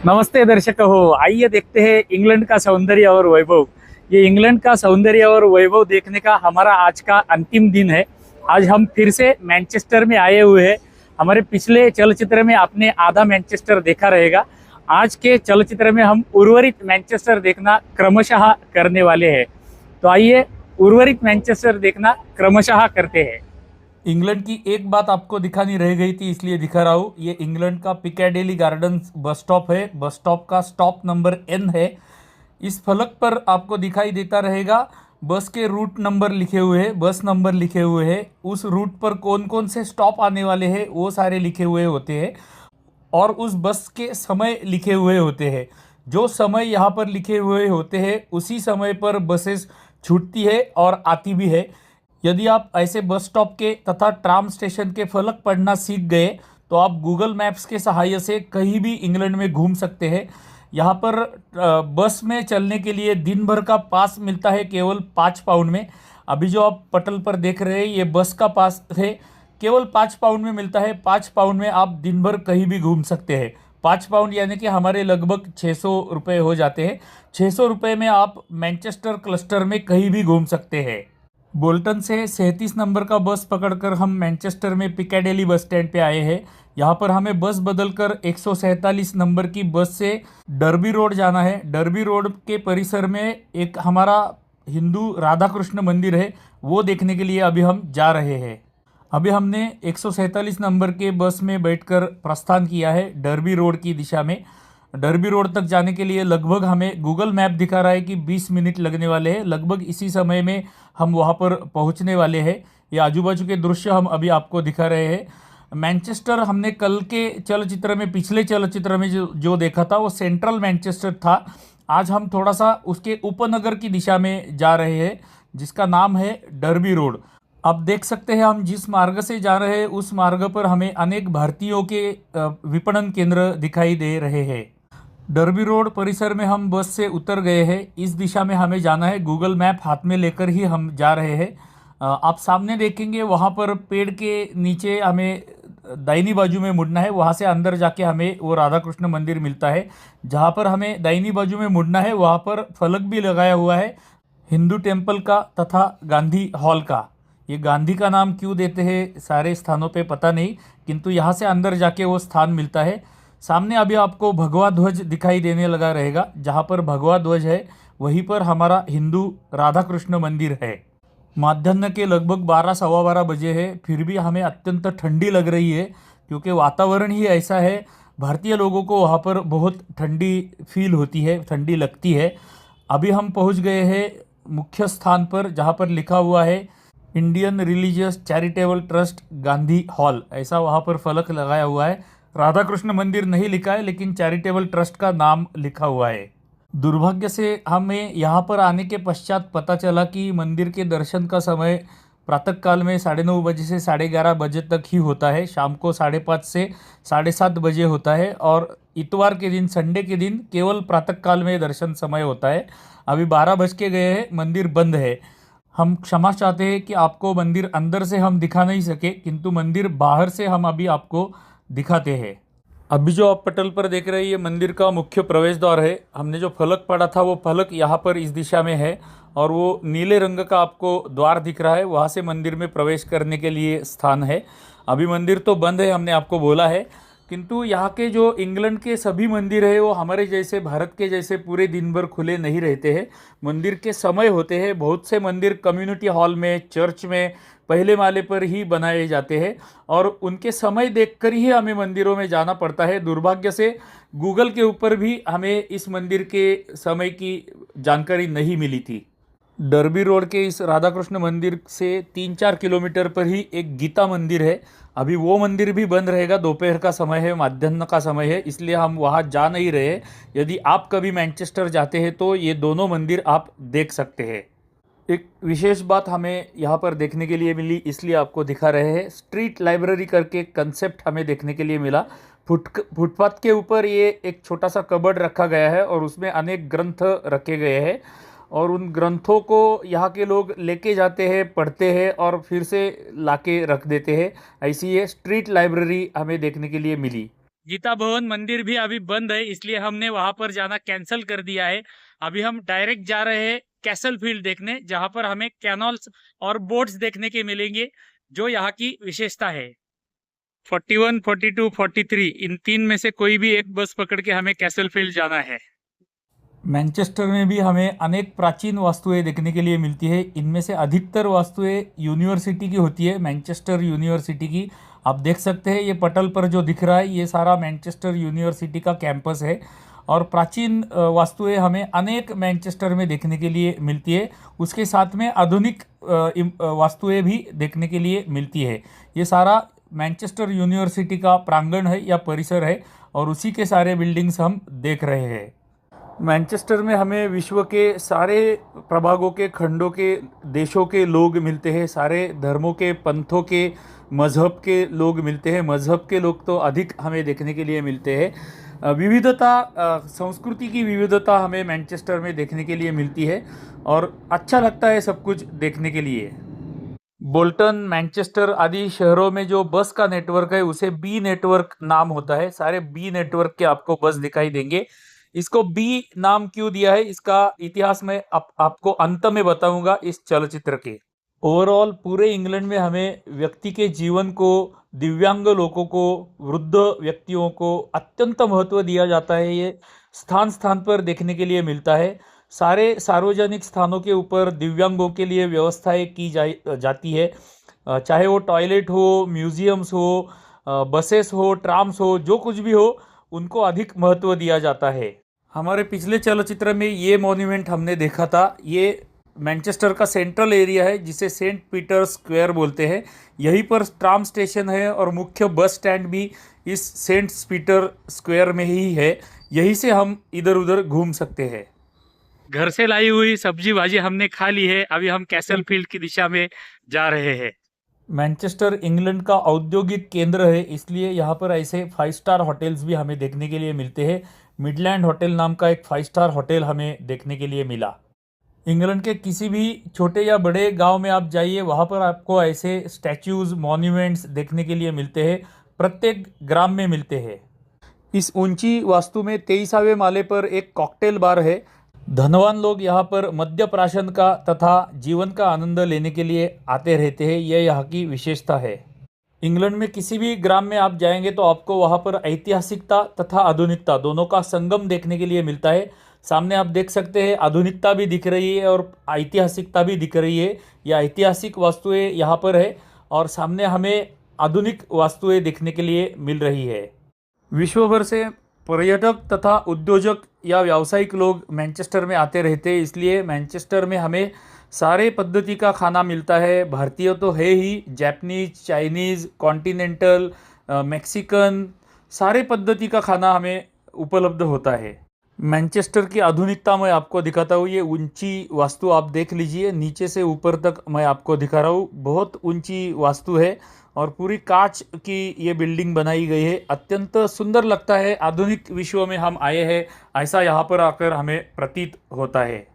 नमस्ते दर्शक हो। आइए देखते हैं इंग्लैंड का सौंदर्य और वैभव। ये इंग्लैंड का सौंदर्य और वैभव देखने का हमारा आज का अंतिम दिन है। आज हम फिर से मैनचेस्टर में आए हुए हैं। हमारे पिछले चलचित्र में आपने आधा मैनचेस्टर देखा रहेगा। आज के चलचित्र में हम उर्वरित मैनचेस्टर देखना क्रमशः करने वाले हैं। तो आइए उर्वरित मैनचेस्टर देखना क्रमशः करते हैं। इंग्लैंड की एक बात आपको दिखानी रह गई थी, इसलिए दिखा रहा हूँ। ये इंग्लैंड का पिकाडेली गार्डन्स बस स्टॉप है। बस स्टॉप का स्टॉप नंबर N है। इस फलक पर आपको दिखाई देता रहेगा बस के रूट नंबर लिखे हुए हैं, बस नंबर लिखे हुए हैं। उस रूट पर कौन कौन से स्टॉप आने वाले हैं वो सारे लिखे हुए होते हैं और उस बस के समय लिखे हुए होते हैं। जो समय यहाँ पर लिखे हुए होते हैं उसी समय पर बसेस छूटती है और आती भी है। यदि आप ऐसे बस स्टॉप के तथा ट्राम स्टेशन के फलक पढ़ना सीख गए तो आप गूगल मैप्स के सहायता से कहीं भी इंग्लैंड में घूम सकते हैं। यहाँ पर बस में चलने के लिए दिन भर का पास मिलता है केवल 5 पाउंड में। अभी जो आप पटल पर देख रहे हैं ये बस का पास है, केवल 5 पाउंड में मिलता है। 5 पाउंड में आप दिन भर कहीं भी घूम सकते हैं। 5 पाउंड यानी कि हमारे लगभग 600 रुपये हो जाते हैं। 600 रुपये में आप मैनचेस्टर क्लस्टर में कहीं भी घूम सकते हैं। बोल्टन से 37 नंबर का बस पकड़कर हम मैनचेस्टर में पिकाडेली बस स्टैंड पे आए हैं। यहाँ पर हमें बस बदलकर 147 नंबर की बस से डर्बी रोड जाना है। डर्बी रोड के परिसर में एक हमारा हिंदू राधा कृष्ण मंदिर है, वो देखने के लिए अभी हम जा रहे हैं। अभी हमने 147 नंबर के बस में बैठकर प्रस्थान किया है डर्बी रोड की दिशा में। डर्बी रोड तक जाने के लिए लगभग हमें गूगल मैप दिखा रहा है कि 20 मिनट लगने वाले हैं। लगभग इसी समय में हम वहाँ पर पहुँचने वाले हैं। ये आजू बाजू के दृश्य हम अभी आपको दिखा रहे हैं। मैनचेस्टर हमने कल के चलचित्र में, पिछले चलचित्र में जो देखा था वो सेंट्रल मैनचेस्टर था। आज हम थोड़ा सा उसके उपनगर की दिशा में जा रहे हैं जिसका नाम है डर्बी रोड। आप देख सकते हैं हम जिस मार्ग से जा रहे हैं उस मार्ग पर हमें अनेक भारतीयों के विपणन केंद्र दिखाई दे रहे हैं। डर्बी रोड परिसर में हम बस से उतर गए हैं। इस दिशा में हमें जाना है। गूगल मैप हाथ में लेकर ही हम जा रहे हैं। आप सामने देखेंगे वहाँ पर पेड़ के नीचे हमें दाहिनी बाजू में मुड़ना है। वहाँ से अंदर जाके हमें वो राधा कृष्ण मंदिर मिलता है। जहाँ पर हमें दाहिनी बाजू में मुड़ना है वहाँ पर फलक भी लगाया हुआ है हिंदू टेम्पल का तथा गांधी हॉल का। ये गांधी का नाम क्यों देते हैं सारे स्थानों पे पता नहीं, किंतु यहाँ से अंदर जाके वो स्थान मिलता है। सामने अभी आपको भगवा ध्वज दिखाई देने लगा रहेगा। जहाँ पर भगवा ध्वज है वहीं पर हमारा हिंदू राधा कृष्ण मंदिर है। माध्याह्न के लगभग 12 सवा 12 बजे है, फिर भी हमें अत्यंत ठंडी लग रही है क्योंकि वातावरण ही ऐसा है। भारतीय लोगों को वहाँ पर बहुत ठंडी फील होती है, ठंडी लगती है। अभी हम पहुँच गए हैं मुख्य स्थान पर जहाँ पर लिखा हुआ है Indian religious charitable trust Gandhi hall, ऐसा वहाँ पर फलक लगाया हुआ है। राधा कृष्ण मंदिर नहीं लिखा है लेकिन चैरिटेबल ट्रस्ट का नाम लिखा हुआ है। दुर्भाग्य से हमें यहाँ पर आने के पश्चात पता चला कि मंदिर के दर्शन का समय प्रातःकाल में 9:30 बजे से 11:30 बजे तक ही होता है। शाम को 5:30 से 7:30 बजे होता है और इतवार के दिन, संडे के दिन केवल प्रातःकाल में दर्शन समय होता है। अभी 12 बज के गए हैं, मंदिर बंद है। हम क्षमा चाहते हैं कि आपको मंदिर अंदर से हम दिखा नहीं सके, किंतु मंदिर बाहर से हम अभी आपको दिखाते हैं। अभी जो आप पटल पर देख रहे हैं ये मंदिर का मुख्य प्रवेश द्वार है। हमने जो फलक पढ़ा था वो फलक यहाँ पर इस दिशा में है और वो नीले रंग का आपको द्वार दिख रहा है, वहाँ से मंदिर में प्रवेश करने के लिए स्थान है। अभी मंदिर तो बंद है, हमने आपको बोला है, किंतु यहाँ के जो इंग्लैंड के सभी मंदिर है वो हमारे जैसे, भारत के जैसे पूरे दिन भर खुले नहीं रहते हैं। मंदिर के समय होते हैं। बहुत से मंदिर कम्युनिटी हॉल में, चर्च में पहले माले पर ही बनाए जाते हैं और उनके समय देखकर ही हमें मंदिरों में जाना पड़ता है। दुर्भाग्य से गूगल के ऊपर भी हमें इस मंदिर के समय की जानकारी नहीं मिली थी। डर्बी रोड के इस राधा कृष्ण मंदिर से 3-4 किलोमीटर पर ही एक गीता मंदिर है। अभी वो मंदिर भी बंद रहेगा, दोपहर का समय है, माध्याह्न का समय है, इसलिए हम वहाँ जा नहीं रहे। यदि आप कभी मैनचेस्टर जाते हैं तो ये दोनों मंदिर आप देख सकते हैं। एक विशेष बात हमें यहाँ पर देखने के लिए मिली, इसलिए आपको दिखा रहे हैं। स्ट्रीट लाइब्रेरी करके कंसेप्ट हमें देखने के लिए मिला। फुटपाथ के ऊपर ये एक छोटा सा कबर्ड रखा गया है और उसमें अनेक ग्रंथ रखे गए हैं और उन ग्रंथों को यहाँ के लोग लेके जाते हैं, पढ़ते हैं और फिर से लाके रख देते हैं। ऐसी ये स्ट्रीट लाइब्रेरी हमें देखने के लिए मिली। गीता भवन मंदिर भी अभी बंद है, इसलिए हमने वहां पर जाना कैंसिल कर दिया है। अभी हम डायरेक्ट जा रहे हैं कैसल फील्ड देखने, जहां पर हमें कैनॉल्स और बोट्स देखने के मिलेंगे, जो यहाँ की विशेषता है। 41, 42, 43 इन तीन में से कोई भी एक बस पकड़ के हमें कैसल फील्ड जाना है। मैनचेस्टर में भी हमें अनेक प्राचीन वास्तुएं देखने के लिए मिलती है। इनमें से अधिकतर वास्तुएं यूनिवर्सिटी की होती है, मैनचेस्टर यूनिवर्सिटी की। आप देख सकते हैं ये पटल पर जो दिख रहा है ये सारा मैनचेस्टर यूनिवर्सिटी का कैंपस है। और प्राचीन वास्तुएं हमें अनेक मैनचेस्टर में देखने के लिए मिलती है। उसके साथ में आधुनिक वास्तुएं भी देखने के लिए मिलती है। ये सारा मैनचेस्टर यूनिवर्सिटी का प्रांगण है या परिसर है, और उसी के सारे बिल्डिंग्स हम देख रहे हैं। मैनचेस्टर में हमें विश्व के सारे प्रभागों के, खंडों के, देशों के लोग मिलते हैं। सारे धर्मों के, पंथों के, मज़हब के लोग मिलते हैं। मज़हब के लोग तो अधिक हमें देखने के लिए मिलते हैं। विविधता, संस्कृति की विविधता हमें मैनचेस्टर में देखने के लिए मिलती है, और अच्छा लगता है सब कुछ देखने के लिए। बोल्टन, मैनचेस्टर आदि शहरों में जो बस का नेटवर्क है उसे बी नेटवर्क नाम होता है। सारे बी नेटवर्क के आपको बस दिखाई देंगे। इसको बी नाम क्यों दिया है, इसका इतिहास मैं आपको अंत में बताऊंगा इस चलचित्र के। ओवरऑल पूरे इंग्लैंड में हमें व्यक्ति के जीवन को, दिव्यांग लोगों को, वृद्ध व्यक्तियों को अत्यंत महत्व दिया जाता है। ये स्थान स्थान पर देखने के लिए मिलता है। सारे सार्वजनिक स्थानों के ऊपर दिव्यांगों के लिए व्यवस्थाएं की जाती है। चाहे वो टॉयलेट हो, म्यूजियम्स हो, बसेस हो, ट्राम्स हो, जो कुछ भी हो, उनको अधिक महत्व दिया जाता है। हमारे पिछले चलचित्र में ये मॉन्यूमेंट हमने देखा था। ये मैनचेस्टर का सेंट्रल एरिया है, जिसे सेंट पीटर स्क्वायर बोलते हैं। यहीं पर ट्राम स्टेशन है और मुख्य बस स्टैंड भी इस सेंट पीटर स्क्वायर में ही है। यहीं से हम इधर उधर घूम सकते हैं। घर से लाई हुई सब्जी भाजी हमने खा ली है। अभी हम कैसल फील्ड की दिशा में जा रहे हैं। मैनचेस्टर इंग्लैंड का औद्योगिक केंद्र है, इसलिए यहाँ पर ऐसे 5 स्टार होटल्स भी हमें देखने के लिए मिलते हैं। मिडलैंड होटल नाम का एक 5 स्टार होटल हमें देखने के लिए मिला। इंग्लैंड के किसी भी छोटे या बड़े गांव में आप जाइए, वहाँ पर आपको ऐसे स्टैच्यूज, मॉन्यूमेंट्स देखने के लिए मिलते हैं। प्रत्येक ग्राम में मिलते हैं। इस ऊंची वास्तु में 23वें माले पर एक कॉकटेल बार है। धनवान लोग यहाँ पर मद्य प्राशन का तथा जीवन का आनंद लेने के लिए आते रहते हैं। यह यहाँ की विशेषता है। इंग्लैंड में किसी भी ग्राम में आप जाएंगे तो आपको वहाँ पर ऐतिहासिकता तथा आधुनिकता दोनों का संगम देखने के लिए मिलता है। सामने आप देख सकते हैं आधुनिकता भी दिख रही है और ऐतिहासिकता भी दिख रही है। यह ऐतिहासिक वास्तुएं यहाँ पर है, और सामने हमें आधुनिक वास्तुएं देखने के लिए मिल रही है। विश्व भर से पर्यटक तथा उद्योजक या व्यावसायिक लोग मैनचेस्टर में आते रहते हैं, इसलिए मैनचेस्टर में हमें सारे पद्धति का खाना मिलता है। भारतीय तो है ही, जापानीज, चाइनीज़, कॉन्टिनेंटल, मैक्सिकन, सारे पद्धति का खाना हमें उपलब्ध होता है। मैनचेस्टर की आधुनिकता मैं आपको दिखाता हूँ। ये ऊंची वास्तु आप देख लीजिए, नीचे से ऊपर तक मैं आपको दिखा रहा हूँ। बहुत ऊंची वास्तु है और पूरी कांच की ये बिल्डिंग बनाई गई है। अत्यंत सुंदर लगता है। आधुनिक विश्व में हम आए हैं, ऐसा यहाँ पर आकर हमें प्रतीत होता है।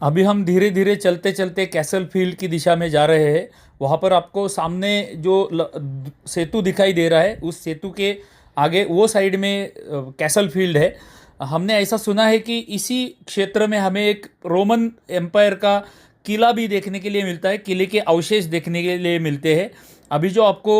अभी हम धीरे धीरे चलते चलते कैसल फील्ड की दिशा में जा रहे हैं। वहाँ पर आपको सामने जो सेतु दिखाई दे रहा है, उस सेतु के आगे वो साइड में कैसल फील्ड है। हमने ऐसा सुना है कि इसी क्षेत्र में हमें एक रोमन एम्पायर का किला भी देखने के लिए मिलता है। किले के अवशेष देखने के लिए मिलते हैं। अभी जो आपको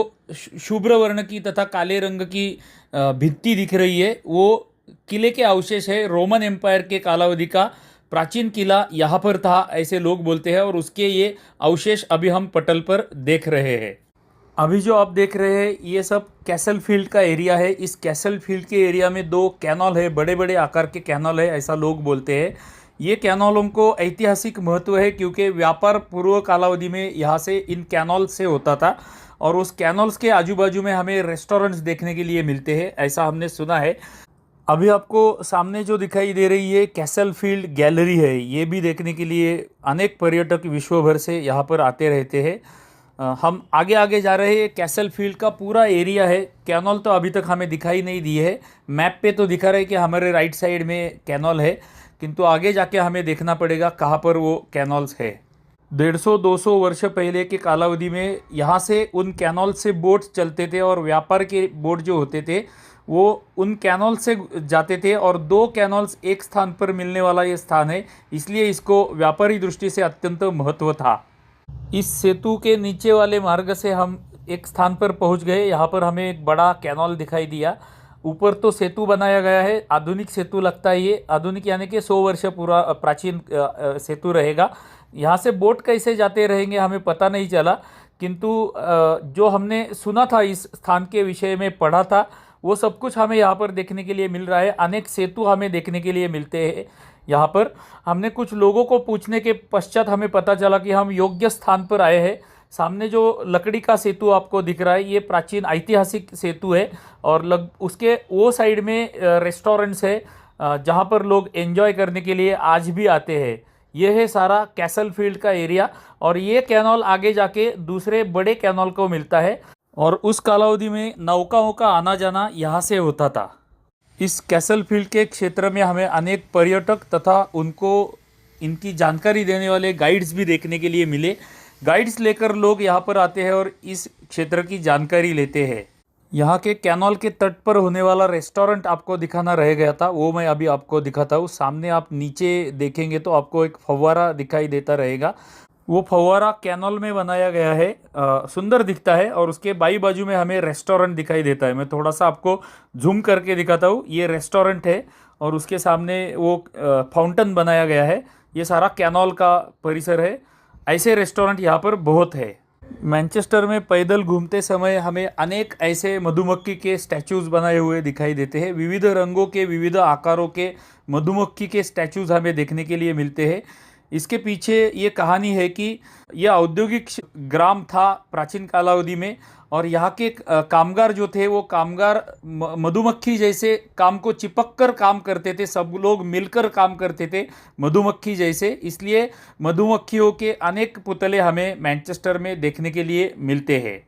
शुभ्र वर्ण की तथा काले रंग की भित्ति दिख रही है, वो किले के अवशेष है। रोमन एम्पायर के कालावधि का प्राचीन किला यहाँ पर था, ऐसे लोग बोलते हैं, और उसके ये अवशेष अभी हम पटल पर देख रहे हैं। अभी जो आप देख रहे हैं ये सब कैसल फील्ड का एरिया है। इस कैसल फील्ड के एरिया में 2 कैनल है, बड़े बड़े आकार के कैनल है, ऐसा लोग बोलते हैं। ये कैनलों को ऐतिहासिक महत्व है, क्योंकि व्यापार पूर्व कालावधि में यहाँ से इन कैनल से होता था, और उस कैनल्स के आजू बाजू में हमें रेस्टोरेंट्स देखने के लिए मिलते हैं, ऐसा हमने सुना है। अभी आपको सामने जो दिखाई दे रही है कैसल फील्ड गैलरी है। ये भी देखने के लिए अनेक पर्यटक विश्व भर से यहाँ पर आते रहते हैं। हम आगे आगे जा रहे हैं। कैसल फील्ड का पूरा एरिया है। कैनल तो अभी तक हमें दिखाई नहीं दी है। मैप पे तो दिखा रहा है कि हमारे राइट साइड में कैनल है, किंतु आगे जाके हमें देखना पड़ेगा कहाँ पर वो कैनल्स है। 150-200 वर्ष पहले के कालावधि में यहाँ से उन कैनल से बोट्स चलते थे, और व्यापार के बोट जो होते थे वो उन कैनल से जाते थे और 2 कैनल्स एक स्थान पर मिलने वाला ये स्थान है, इसलिए इसको व्यापारी दृष्टि से अत्यंत महत्व था। इस सेतु के नीचे वाले मार्ग से हम एक स्थान पर पहुंच गए। यहाँ पर हमें एक बड़ा कैनल दिखाई दिया। ऊपर तो सेतु बनाया गया है, आधुनिक सेतु लगता है ये, आधुनिक यानी कि 100 वर्ष पूरा प्राचीन सेतु रहेगा। यहाँ से बोट कैसे जाते रहेंगे हमें पता नहीं चला, किंतु जो हमने सुना था, इस स्थान के विषय में पढ़ा था, वो सब कुछ हमें यहाँ पर देखने के लिए मिल रहा है। अनेक सेतु हमें देखने के लिए मिलते हैं यहाँ पर। हमने कुछ लोगों को पूछने के पश्चात हमें पता चला कि हम योग्य स्थान पर आए हैं। सामने जो लकड़ी का सेतु आपको दिख रहा है, ये प्राचीन ऐतिहासिक सेतु है और उसके वो साइड में रेस्टोरेंट्स है जहाँ पर लोग एंजॉय करने के लिए आज भी आते हैं। ये है सारा कैसल फील्ड का एरिया और ये कैनल आगे जाके दूसरे बड़े कैनल को मिलता है और उस कालावधि में नौकाओं का आना जाना यहाँ से होता था। इस कैसल फील्ड के क्षेत्र में हमें अनेक पर्यटक तथा उनको इनकी जानकारी देने वाले गाइड्स भी देखने के लिए मिले। गाइड्स लेकर लोग यहाँ पर आते हैं और इस क्षेत्र की जानकारी लेते हैं। यहाँ के कैनल के तट पर होने वाला रेस्टोरेंट आपको दिखाना रह गया था, वो मैं अभी आपको दिखाता हूँ। सामने आप नीचे देखेंगे तो आपको एक फव्वारा दिखाई देता रहेगा। वो फव्वारा कैनल में बनाया गया है, सुंदर दिखता है और उसके बाई बाजू में हमें रेस्टोरेंट दिखाई देता है। मैं थोड़ा सा आपको जूम करके दिखाता हूँ। ये रेस्टोरेंट है और उसके सामने वो फाउंटेन बनाया गया है। ये सारा कैनल का परिसर है। ऐसे रेस्टोरेंट यहाँ पर बहुत है। मैनचेस्टर में पैदल घूमते समय हमें अनेक ऐसे मधुमक्खी के स्टैचूज़ बनाए हुए दिखाई देते हैं। विविध रंगों के, विविध आकारों के मधुमक्खी के स्टैचूज़ हमें देखने के लिए मिलते हैं। इसके पीछे ये कहानी है कि यह औद्योगिक ग्राम था प्राचीन कालावधि में और यहाँ के कामगार जो थे वो कामगार मधुमक्खी जैसे काम को चिपक कर काम करते थे। सब लोग मिलकर काम करते थे मधुमक्खी जैसे, इसलिए मधुमक्खियों के अनेक पुतले हमें मैनचेस्टर में देखने के लिए मिलते हैं।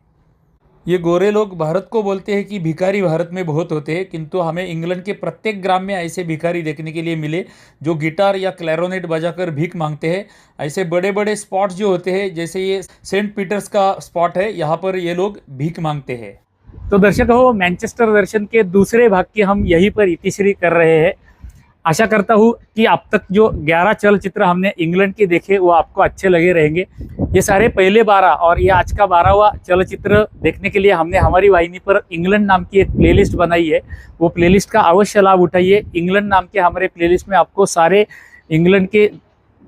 ये गोरे लोग भारत को बोलते हैं कि भिखारी भारत में बहुत होते हैं, किंतु हमें इंग्लैंड के प्रत्येक ग्राम में ऐसे भिखारी देखने के लिए मिले जो गिटार या क्लैरोनेट बजाकर भीख मांगते हैं। ऐसे बड़े बड़े स्पॉट्स जो होते हैं, जैसे ये सेंट पीटर्स का स्पॉट है, यहाँ पर ये लोग भीख मांगते हैं। तो दर्शकों, मैनचेस्टर दर्शन के दूसरे भाग की हम यहीं पर इतिश्री कर रहे हैं। आशा करता हूँ कि अब तक जो 11 चलचित्र हमने इंग्लैंड के देखे वो आपको अच्छे लगे रहेंगे। ये सारे पहले 12 और ये आज का 12वां चलचित्र देखने के लिए हमने हमारी वाहिनी पर इंग्लैंड नाम की एक प्लेलिस्ट बनाई है। वो प्लेलिस्ट का अवश्य लाभ उठाइए। इंग्लैंड नाम के हमारे प्लेलिस्ट में आपको सारे इंग्लैंड के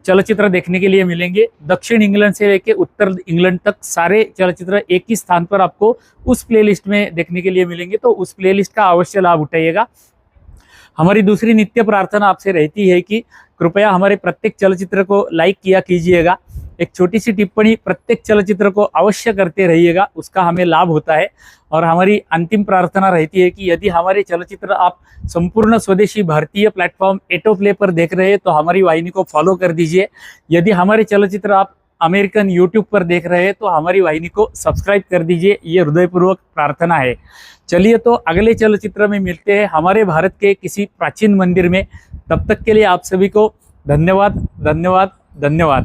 चलचित्र देखने के लिए मिलेंगे। दक्षिण इंग्लैंड से लेकर उत्तर इंग्लैंड तक सारे चलचित्र एक ही स्थान पर आपको उस प्लेलिस्ट में देखने के लिए मिलेंगे, तो उस प्लेलिस्ट का अवश्य लाभ उठाइएगा। हमारी दूसरी नित्य प्रार्थना आपसे रहती है कि कृपया हमारे प्रत्येक चलचित्र को लाइक किया कीजिएगा। एक छोटी सी टिप्पणी प्रत्येक चलचित्र को अवश्य करते रहिएगा, उसका हमें लाभ होता है। और हमारी अंतिम प्रार्थना रहती है कि यदि हमारे चलचित्र आप संपूर्ण स्वदेशी भारतीय प्लेटफॉर्म एटोप्ले पर देख रहे हैं तो हमारी वाहिनी को फॉलो कर दीजिए। यदि हमारे चलचित्र आप अमेरिकन यूट्यूब पर देख रहे हैं तो हमारी वाहिनी को सब्सक्राइब कर दीजिए। ये हृदयपूर्वक प्रार्थना है। चलिए, तो अगले चलचित्र में मिलते हैं हमारे भारत के किसी प्राचीन मंदिर में। तब तक के लिए आप सभी को धन्यवाद, धन्यवाद, धन्यवाद।